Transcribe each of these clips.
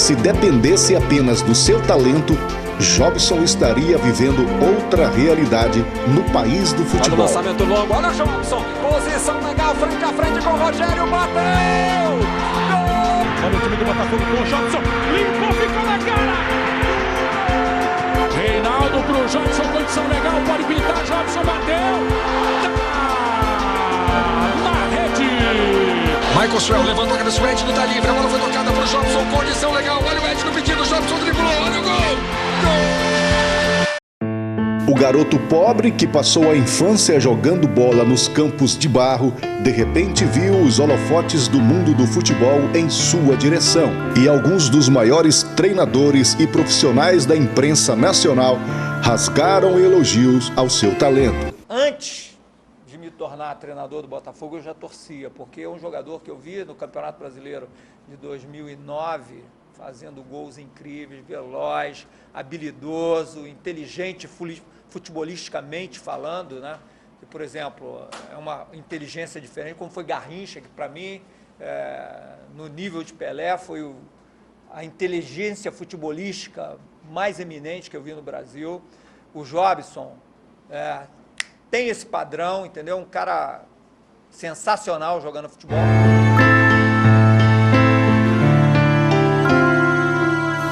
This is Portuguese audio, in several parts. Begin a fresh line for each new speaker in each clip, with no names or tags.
Se dependesse apenas do seu talento, Jobson estaria vivendo outra realidade no país do futebol.
Olha o lançamento longo, olha o Jobson, posição legal, frente a frente com o Rogério, bateu! Gol! Olha o time do Botafogo com o Jobson, limpou, ficou na cara! Reinaldo pro Jobson, condição legal, pode pintar, Jobson bateu! Na rede! Michael Swell levantou a cabeça, o Edno tá livre, a bola foi tocada pro Jobson, condição legal, olha o Edno pedindo, o Jobson driblou, olha o gol!
O garoto pobre que passou a infância jogando bola nos campos de barro, de repente viu os holofotes do mundo do futebol em sua direção. E alguns dos maiores treinadores e profissionais da imprensa nacional rasgaram elogios ao seu talento.
Antes de me tornar treinador do Botafogo, eu já torcia, porque é um jogador que eu vi no Campeonato Brasileiro de 2009, fazendo gols incríveis, veloz, habilidoso, inteligente futebolisticamente falando, né? Que, por exemplo, é uma inteligência diferente, como foi Garrincha, que para mim, no nível de Pelé, foi a inteligência futebolística mais eminente que eu vi no Brasil. O Jobson tem esse padrão, entendeu? Um cara sensacional jogando futebol.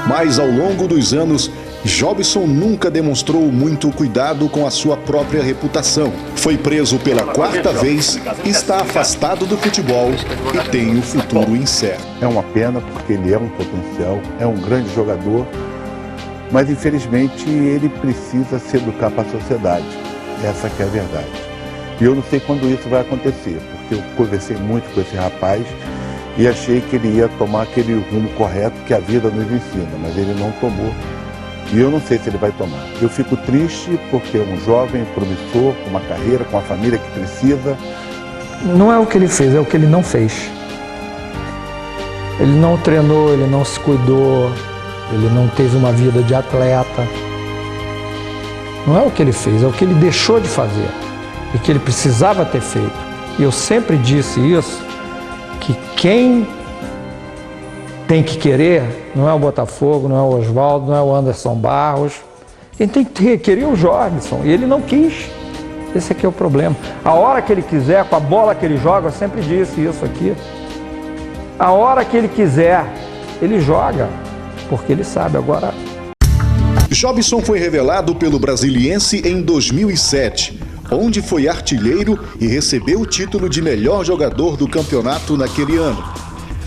Mas ao longo dos anos, Jobson nunca demonstrou muito cuidado com a sua própria reputação. Foi preso pela 4ª vez, está afastado do futebol e tem o futuro incerto.
É uma pena porque ele é um potencial, é um grande jogador, mas infelizmente ele precisa se educar para a sociedade. Essa que é a verdade. E eu não sei quando isso vai acontecer, porque eu conversei muito com esse rapaz e achei que ele ia tomar aquele rumo correto que a vida nos ensina, mas ele não tomou. E eu não sei se ele vai tomar. Eu fico triste porque é um jovem promissor, com uma carreira, com uma família que precisa.
Não é o que ele fez, é o que ele não fez. Ele não treinou, ele não se cuidou, ele não teve uma vida de atleta. Não é o que ele fez, é o que ele deixou de fazer e que ele precisava ter feito. E eu sempre disse isso, que quem tem que querer não é o Botafogo, não é o Oswaldo, não é o Anderson Barros. Quem tem que querer é o Jobson, e ele não quis. Esse aqui é o problema. A hora que ele quiser, com a bola que ele joga, eu sempre disse isso aqui. A hora que ele quiser, ele joga, porque ele sabe agora.
Jobson foi revelado pelo Brasiliense em 2007, onde foi artilheiro e recebeu o título de melhor jogador do campeonato naquele ano.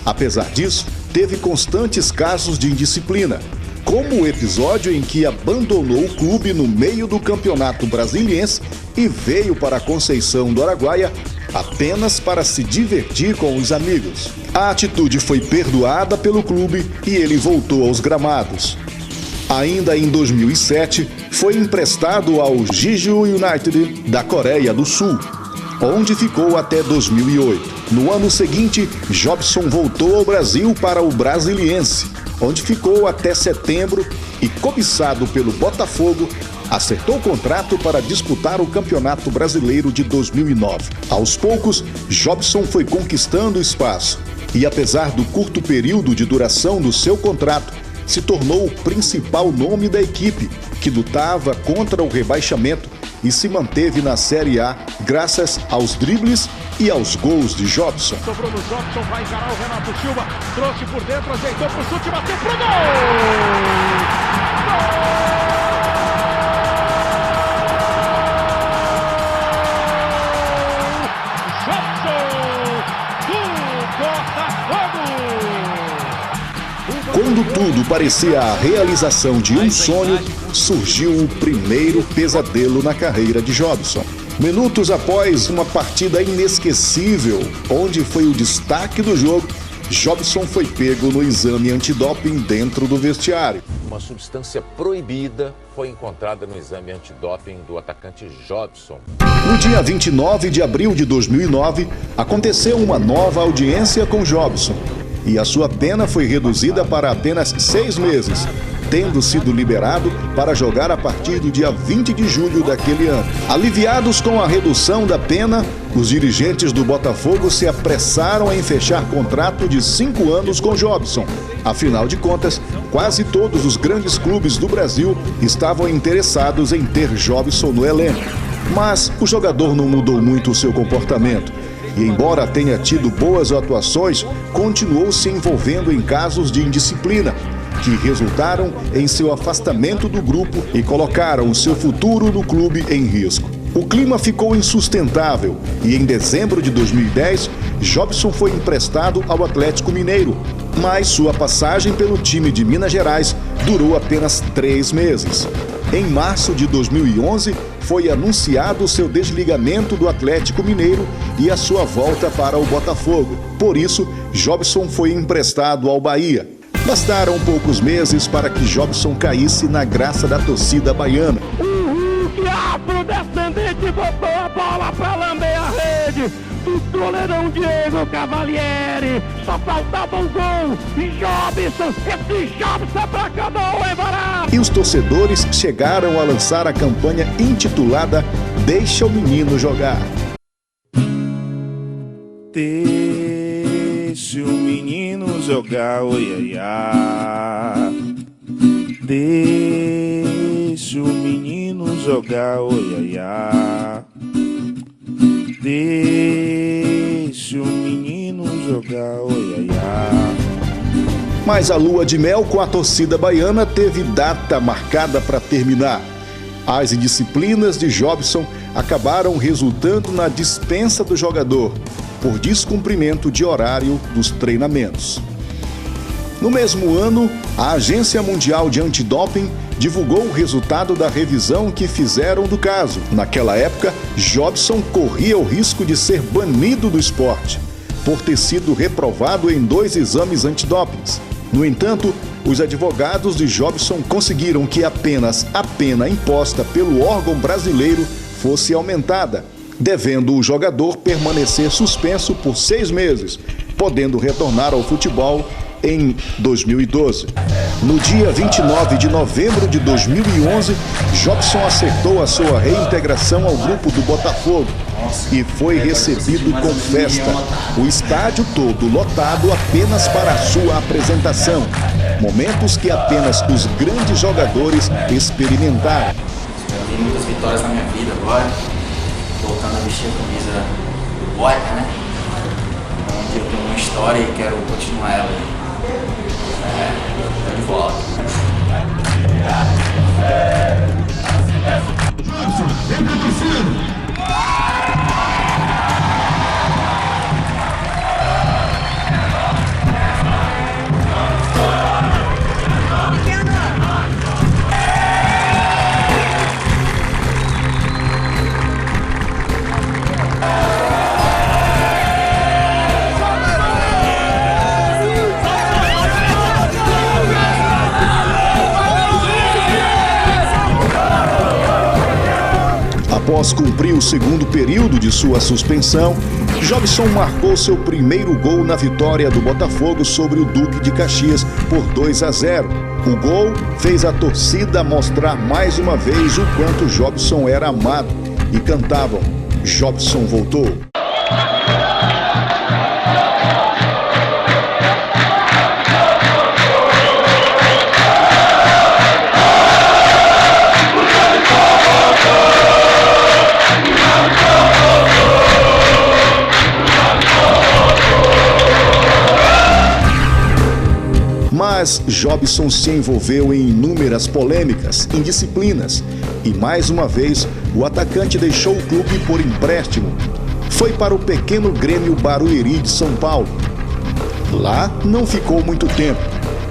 Apesar disso, teve constantes casos de indisciplina, como o episódio em que abandonou o clube no meio do Campeonato Brasiliense e veio para Conceição do Araguaia apenas para se divertir com os amigos. A atitude foi perdoada pelo clube e ele voltou aos gramados. Ainda em 2007, foi emprestado ao Jeju United da Coreia do Sul, onde ficou até 2008. No ano seguinte, Jobson voltou ao Brasil para o Brasiliense, onde ficou até setembro e, cobiçado pelo Botafogo, acertou o contrato para disputar o Campeonato Brasileiro de 2009. Aos poucos, Jobson foi conquistando espaço e, apesar do curto período de duração do seu contrato, se tornou o principal nome da equipe, que lutava contra o rebaixamento e se manteve na Série A graças aos dribles e aos gols de Jobson.
Sobrou no Jobson, vai encarar o Renato Silva, trouxe por dentro, ajeitou pro chute, bateu pro gol!
Quando tudo parecia a realização de um sonho, surgiu o primeiro pesadelo na carreira de Jobson. Minutos após uma partida inesquecível, onde foi o destaque do jogo, Jobson foi pego no exame antidoping dentro do vestiário.
Uma substância proibida foi encontrada no exame antidoping do atacante Jobson.
No dia 29 de abril de 2009, aconteceu uma nova audiência com Jobson e a sua pena foi reduzida para apenas 6 meses, tendo sido liberado para jogar a partir do dia 20 de julho daquele ano. Aliviados com a redução da pena, Os dirigentes do Botafogo se apressaram em fechar contrato de 5 anos com Jobson. Afinal de contas, quase todos os grandes clubes do Brasil estavam interessados em ter Jobson no elenco. Mas o jogador não mudou muito o seu comportamento. E embora tenha tido boas atuações, continuou se envolvendo em casos de indisciplina, que resultaram em seu afastamento do grupo e colocaram o seu futuro no clube em risco. O clima ficou insustentável e em dezembro de 2010, Jobson foi emprestado ao Atlético Mineiro, mas sua passagem pelo time de Minas Gerais durou apenas 3 meses. Em março de 2011, foi anunciado seu desligamento do Atlético Mineiro e a sua volta para o Botafogo. Por isso, Jobson foi emprestado ao Bahia. Bastaram poucos meses para que Jobson caísse na graça da torcida baiana.
Que afrodescendente botou a bola pra lamber a rede do goleirão Diego Cavalieri. Só faltava um gol. E Jobson, esse Jobson é pra acabar, hein, Vará?
E os torcedores chegaram a lançar a campanha intitulada Deixa o Menino Jogar.
Deixa o menino jogar, oi, ai, ai. Deixa o menino jogar, oi, ai, ai. Deixa o menino jogar, oi, ai, ai.
Mas a lua de mel com a torcida baiana teve data marcada para terminar. As indisciplinas de Jobson acabaram resultando na dispensa do jogador, por descumprimento de horário dos treinamentos. No mesmo ano, a Agência Mundial de Antidoping divulgou o resultado da revisão que fizeram do caso. Naquela época, Jobson corria o risco de ser banido do esporte, por ter sido reprovado em 2 exames antidopings. No entanto, os advogados de Jobson conseguiram que apenas a pena imposta pelo órgão brasileiro fosse aumentada, devendo o jogador permanecer suspenso por 6 meses, podendo retornar ao futebol em 2012. No dia 29 de novembro de 2011, Jobson acertou a sua reintegração ao grupo do Botafogo e foi recebido com festa. O estádio todo lotado apenas para a sua apresentação. Momentos que apenas os grandes jogadores experimentaram.
Eu tenho muitas vitórias na minha vida agora, voltando a vestir a camisa do Boita, né? Onde eu tenho uma história e quero continuar ela. Tô de volta.
Após cumprir o segundo período de sua suspensão, Jobson marcou seu primeiro gol na vitória do Botafogo sobre o Duque de Caxias por 2-0. O gol fez a torcida mostrar mais uma vez o quanto Jobson era amado e cantavam: Jobson voltou. Mas Jobson se envolveu em inúmeras polêmicas, indisciplinas e, mais uma vez, o atacante deixou o clube por empréstimo. Foi para o pequeno Grêmio Barueri de São Paulo. Lá não ficou muito tempo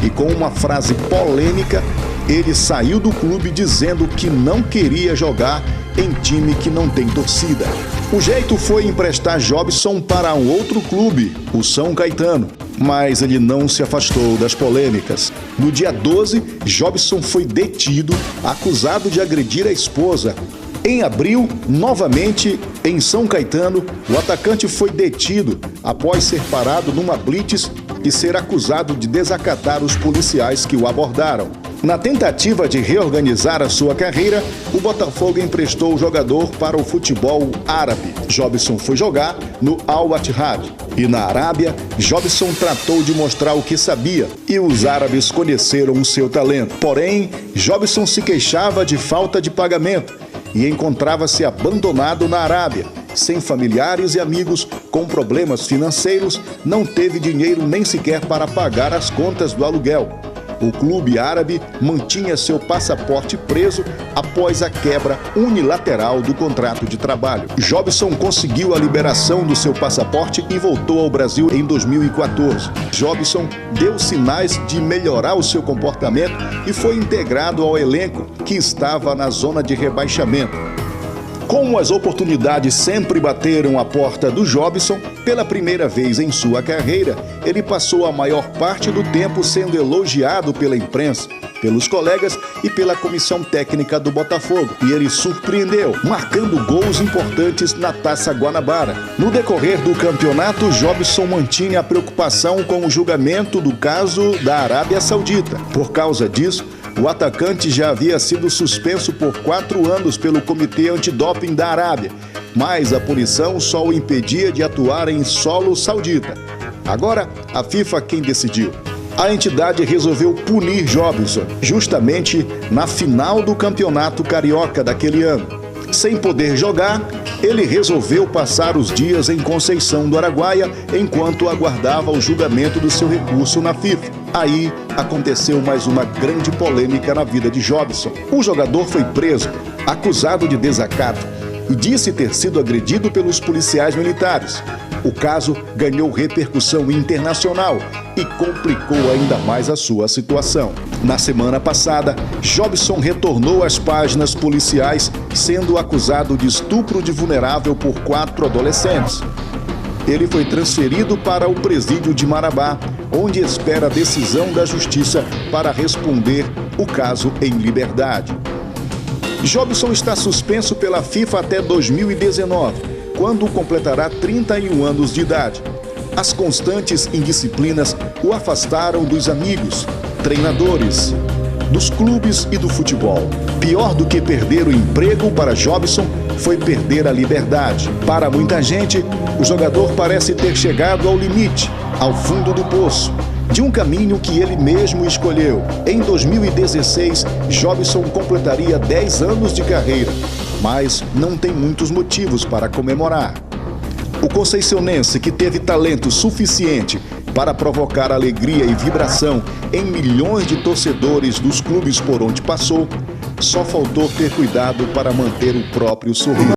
e, com uma frase polêmica, ele saiu do clube dizendo que não queria jogar em time que não tem torcida. O jeito foi emprestar Jobson para um outro clube, o São Caetano, mas ele não se afastou das polêmicas. No dia 12, Jobson foi detido, acusado de agredir a esposa. Em abril, novamente, em São Caetano, o atacante foi detido após ser parado numa blitz e ser acusado de desacatar os policiais que o abordaram. Na tentativa de reorganizar a sua carreira, o Botafogo emprestou o jogador para o futebol árabe. Jobson foi jogar no Al-Ittihad. E na Arábia, Jobson tratou de mostrar o que sabia e os árabes conheceram o seu talento. Porém, Jobson se queixava de falta de pagamento e encontrava-se abandonado na Arábia. Sem familiares e amigos, com problemas financeiros, não teve dinheiro nem sequer para pagar as contas do aluguel. O clube árabe mantinha seu passaporte preso após a quebra unilateral do contrato de trabalho. Jobson conseguiu a liberação do seu passaporte e voltou ao Brasil em 2014. Jobson deu sinais de melhorar o seu comportamento e foi integrado ao elenco que estava na zona de rebaixamento. Como as oportunidades sempre bateram à porta do Jobson, pela primeira vez em sua carreira, ele passou a maior parte do tempo sendo elogiado pela imprensa, pelos colegas e pela comissão técnica do Botafogo. E ele surpreendeu, marcando gols importantes na Taça Guanabara. No decorrer do campeonato, Jobson mantinha a preocupação com o julgamento do caso da Arábia Saudita. Por causa disso, o atacante já havia sido suspenso por 4 anos pelo Comitê Antidoping da Arábia, mas a punição só o impedia de atuar em solo saudita. Agora, a FIFA quem decidiu. A entidade resolveu punir Jobson, justamente na final do Campeonato Carioca daquele ano. Sem poder jogar, ele resolveu passar os dias em Conceição do Araguaia enquanto aguardava o julgamento do seu recurso na FIFA. Aí aconteceu mais uma grande polêmica na vida de Jobson. O jogador foi preso, acusado de desacato, e disse ter sido agredido pelos policiais militares. O caso ganhou repercussão internacional e complicou ainda mais a sua situação. Na semana passada, Jobson retornou às páginas policiais, sendo acusado de estupro de vulnerável por 4 adolescentes. Ele foi transferido para o presídio de Marabá, onde espera a decisão da justiça para responder o caso em liberdade. Jobson está suspenso pela FIFA até 2019, quando completará 31 anos de idade. As constantes indisciplinas o afastaram dos amigos, treinadores, dos clubes e do futebol. Pior do que perder o emprego para Jobson foi perder a liberdade. Para muita gente, o jogador parece ter chegado ao limite, ao fundo do poço, de um caminho que ele mesmo escolheu. Em 2016, Jobson completaria 10 anos de carreira, mas não tem muitos motivos para comemorar. O conceicionense, que teve talento suficiente para provocar alegria e vibração em milhões de torcedores dos clubes por onde passou, só faltou ter cuidado para manter o próprio sorriso.